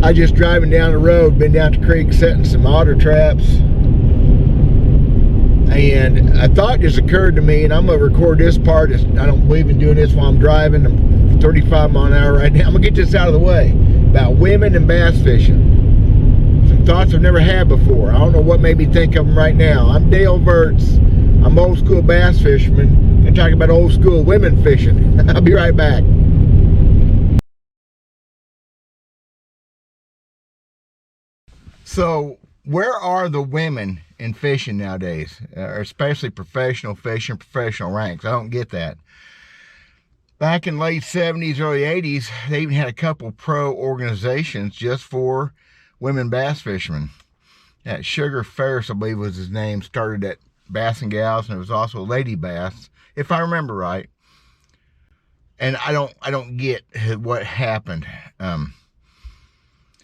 I just driving down the road, been down to the creek setting some otter traps. And a thought just occurred to me, and I'm going to record this part. I don't believe in doing this while I'm driving. I'm 35 miles an hour right now. I'm going to get this out of the way. About women and bass fishing. Some thoughts I've never had before. I don't know what made me think of them right now. I'm Dale Verts. I'm old school bass fisherman. I'm talking about old school women fishing. I'll be right back. So, where are the women in fishing nowadays? Especially professional fishing, professional ranks. I don't get that. Back in late 70s, early 80s, they even had a couple pro organizations just for women bass fishermen. That Sugar Ferris, I believe was his name, started at Bass and Gals, and it was also Lady Bass, if I remember right. And I don't get what happened.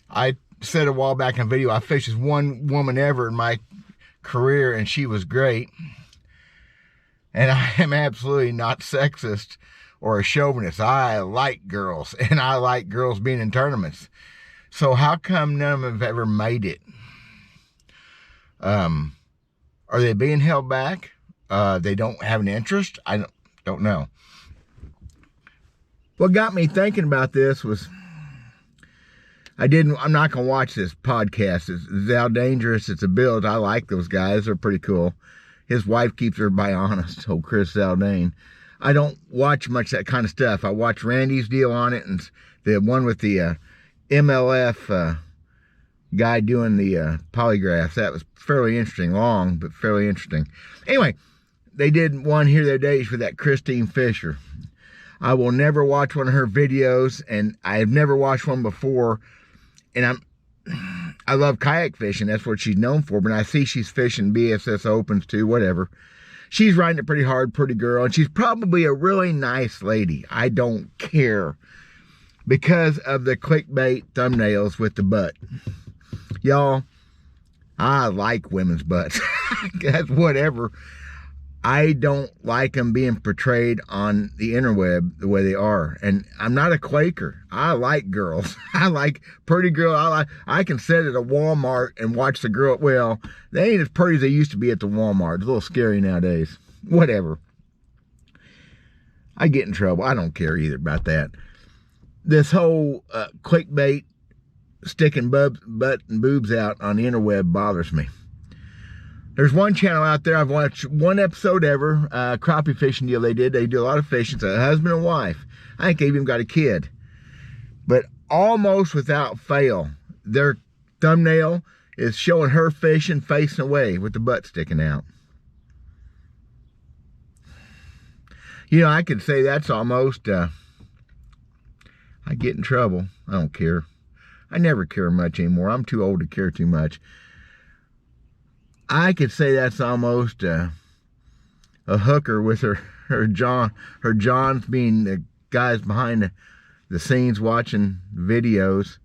I said a while back in a video, I fished with one woman ever in my career, and she was great. And I am absolutely not sexist or a chauvinist. I like girls, and I like girls being in tournaments. So how come none of them have ever made it? Are they being held back? They don't have an interest? I don't know. What got me thinking about this was, I'm not going to watch this podcast. It's How Dangerous It's a Build. I like those guys. They're pretty cool. His wife keeps everybody honest, old Chris Zaldane. I don't watch much that kind of stuff. I watch Randy's deal on it, and the one with the MLF guy doing the polygraphs. That was fairly interesting. Long, but fairly interesting. Anyway, they did one here the other day with that Christine Fisher. I will never watch one of her videos, and I have never watched one before. And I love kayak fishing. That's what she's known for. But I see she's fishing BSS Opens too, whatever. She's riding it pretty hard, pretty girl. And she's probably a really nice lady. I don't care. Because of the clickbait thumbnails with the butt. Y'all, I like women's butts. That's whatever. I don't like them being portrayed on the interweb the way they are. And I'm not a Quaker. I like girls. I like pretty girl. I can sit at a Walmart and watch the girl. Well, they ain't as pretty as they used to be at the Walmart. It's a little scary nowadays. Whatever. I get in trouble. I don't care either about that. This whole clickbait, sticking butt and boobs out on the interweb bothers me. There's one channel out there, I've watched one episode ever, crappie fishing deal they did. They do a lot of fishing. It's a husband and wife. I think they've even got a kid. But almost without fail, their thumbnail is showing her fishing facing away with the butt sticking out. You know, I could say that's almost, I get in trouble. I don't care. I never care much anymore. I'm too old to care too much. I could say that's almost a hooker with her Johns being the guys behind the scenes watching videos,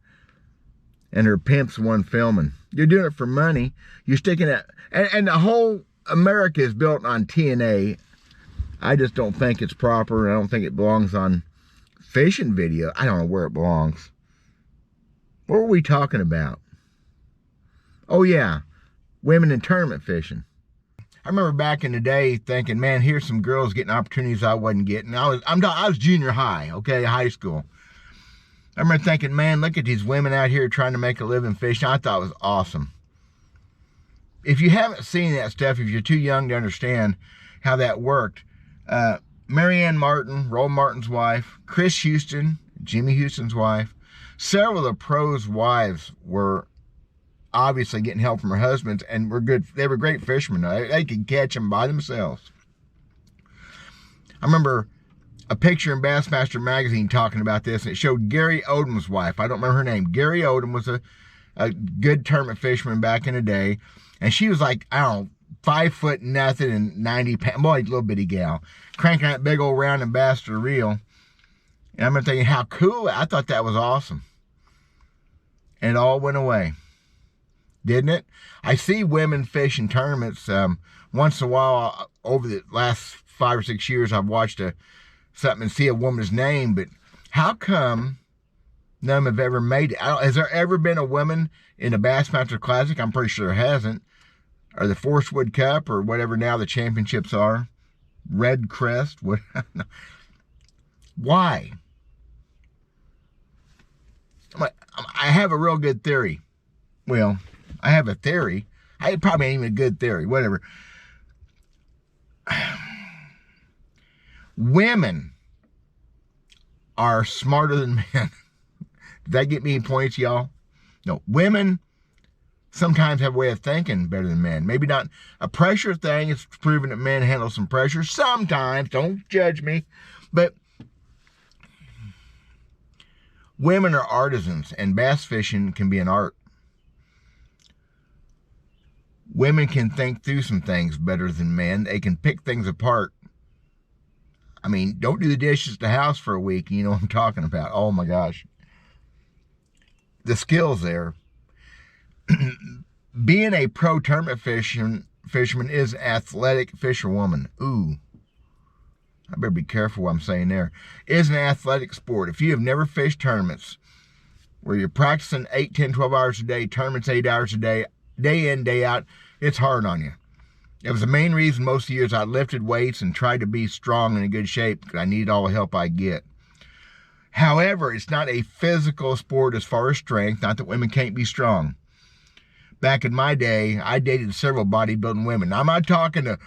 and her pimp's the one filming. You're doing it for money. You're sticking it, and the whole America is built on TNA. I just don't think it's proper. I don't think it belongs on fishing video. I don't know where it belongs. What were we talking about? Oh yeah. Women in tournament fishing. I remember back in the day thinking, man, here's some girls getting opportunities I wasn't getting. I was junior high, okay, high school. I remember thinking, man, look at these women out here trying to make a living fishing. I thought it was awesome. If you haven't seen that stuff, if you're too young to understand how that worked, Marianne Martin, Roll Martin's wife, Chris Houston, Jimmy Houston's wife, several of the pros' wives were obviously getting help from her husbands, and were good. They were great fishermen. They could catch them by themselves. I remember a picture in Bassmaster magazine talking about this, and it showed Gary Odom's wife. I don't remember her name. Gary Odom was a good tournament fisherman back in the day, and she was like, I don't know, 5 foot nothing and 90 pounds, boy, little bitty gal, cranking that big old round ambassador reel. And I remember thinking, how cool. I thought that was awesome. And it all went away. Didn't it? I see women fishing tournaments once in a while. Over the last 5 or 6 years, I've watched something and see a woman's name, but how come None of them have ever made it. Has there ever been a woman in the Bassmaster Classic? I'm pretty sure there hasn't. Or the Forestwood Cup, or whatever now the championships are. Red Crest. What? Why? I have a real good theory. Well, I have a theory. I probably ain't even a good theory. Whatever. Women are smarter than men. Did that get me points, y'all? No. Women sometimes have a way of thinking better than men. Maybe not a pressure thing. It's proven that men handle some pressure sometimes. Don't judge me. But women are artisans, and bass fishing can be an art. Women can think through some things better than men. They can pick things apart. I mean, don't do the dishes at the house for a week, and you know what I'm talking about. Oh my gosh. The skills there. Being a pro tournament fisherman is an athletic fisherwoman. Ooh. I better be careful what I'm saying there. Is an athletic sport. If you have never fished tournaments where you're practicing 8, 10, 12 hours a day, tournaments 8 hours a day in, day out, it's hard on you. It was the main reason most of the years I lifted weights and tried to be strong and in good shape because I needed all the help I get. However, it's not a physical sport as far as strength. Not that women can't be strong. Back in my day, I dated several bodybuilding women. Now, I'm not talking to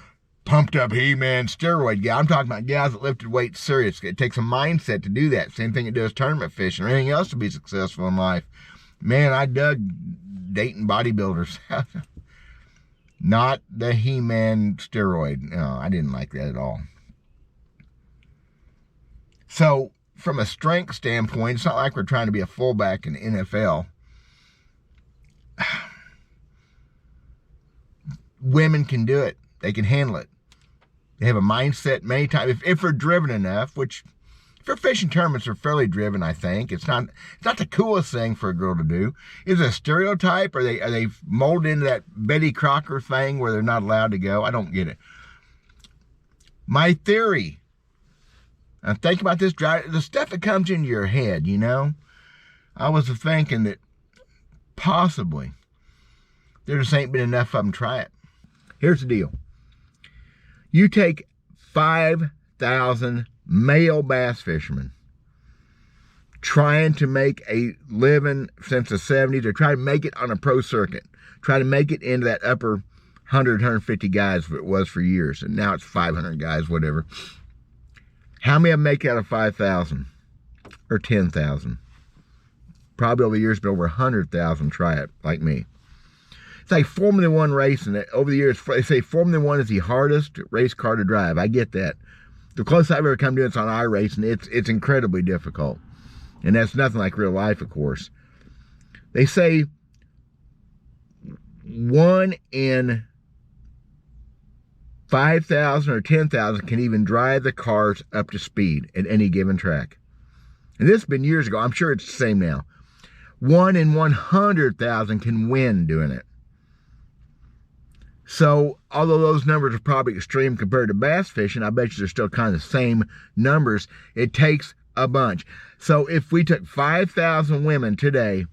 pumped up He-Man steroid guy. I'm talking about guys that lifted weights seriously. It takes a mindset to do that. Same thing it does tournament fishing or anything else to be successful in life. Man, I dug dating bodybuilders. Not the He-Man steroid. No, I didn't like that at all. So, from a strength standpoint, it's not like we're trying to be a fullback in the NFL. Women can do it. They can handle it. They have a mindset many times. If they're driven enough, which if they're fishing tournaments, they're fairly driven, I think. It's not the coolest thing for a girl to do. Is it a stereotype? Are they molded into that Betty Crocker thing where they're not allowed to go? I don't get it. My theory, and think about this, the stuff that comes into your head, you know. I was thinking that possibly there just ain't been enough of them try it. Here's the deal. You take 5,000 male bass fishermen trying to make a living since the 70s, or try to make it on a pro circuit, try to make it into that upper 100, 150 guys it was for years, and now it's 500 guys, whatever. How many of them make out of 5,000 or 10,000? Probably over the years, but over 100,000 try it, like me. It's like Formula One racing. Over the years, they say Formula One is the hardest race car to drive. I get that. The closest I've ever come to it's on iRacing. It's incredibly difficult. And that's nothing like real life, of course. They say 1 in 5,000 or 10,000 can even drive the cars up to speed at any given track. And this has been years ago. I'm sure it's the same now. 1 in 100,000 can win doing it. So, although those numbers are probably extreme compared to bass fishing, I bet you they're still kind of the same numbers. It takes a bunch. So, if we took 5,000 women today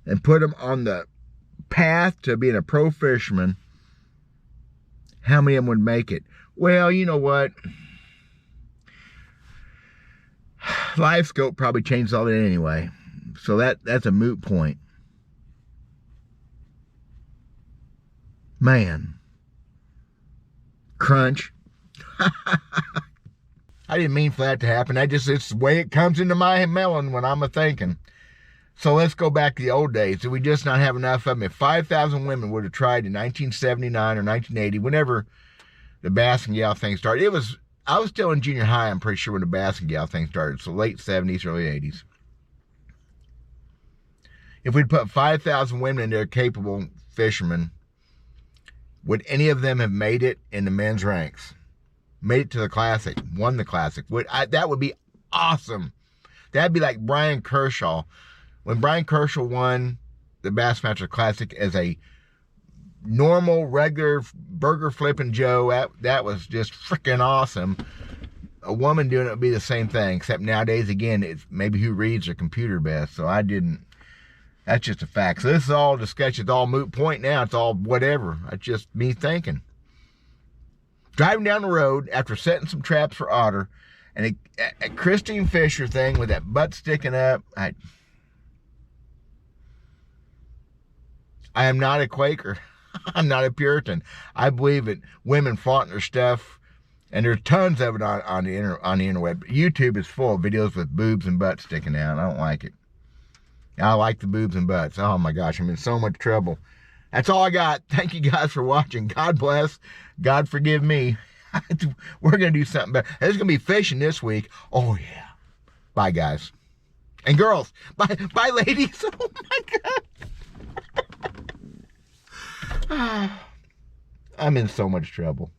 and put them on the path to being a pro fisherman, how many of them would make it? Well, you know what? Life scope probably changes all that anyway. So that's a moot point. Man. Crunch. I didn't mean for that to happen. It's the way it comes into my melon when I'm thinking. So let's go back to the old days. Did we just not have enough of them? If 5,000 women would have tried in 1979 or 1980, whenever the Bass and Gal thing started, I was still in junior high, I'm pretty sure, when the Bass and Gal thing started. So late 70s, early 80s. If we'd put 5,000 women in there, capable fishermen, would any of them have made it in the men's ranks? Made it to the Classic, won the Classic? That would be awesome. That'd be like Brian Kershaw. When Brian Kershaw won the Bassmaster Classic as a normal, regular, burger flipping Joe, that was just freaking awesome. a woman doing it would be the same thing, except nowadays, again, it's maybe who reads their computer best. So I didn't. That's just a fact. So this is all discussion. It's all moot point now. It's all whatever. That's just me thinking. Driving down the road after setting some traps for otter, and a Christine Fisher thing with that butt sticking up. I am not a Quaker. I'm not a Puritan. I believe that women flaunt their stuff, and there's tons of it on the interweb. YouTube is full of videos with boobs and butts sticking out. I don't like it. I like the boobs and butts. Oh my gosh, I'm in so much trouble. That's all I got. Thank you guys for watching. God bless. God forgive me. We're going to do something better. There's going to be fishing this week. Oh yeah. Bye guys. And girls. Bye ladies. Oh my God. I'm in so much trouble.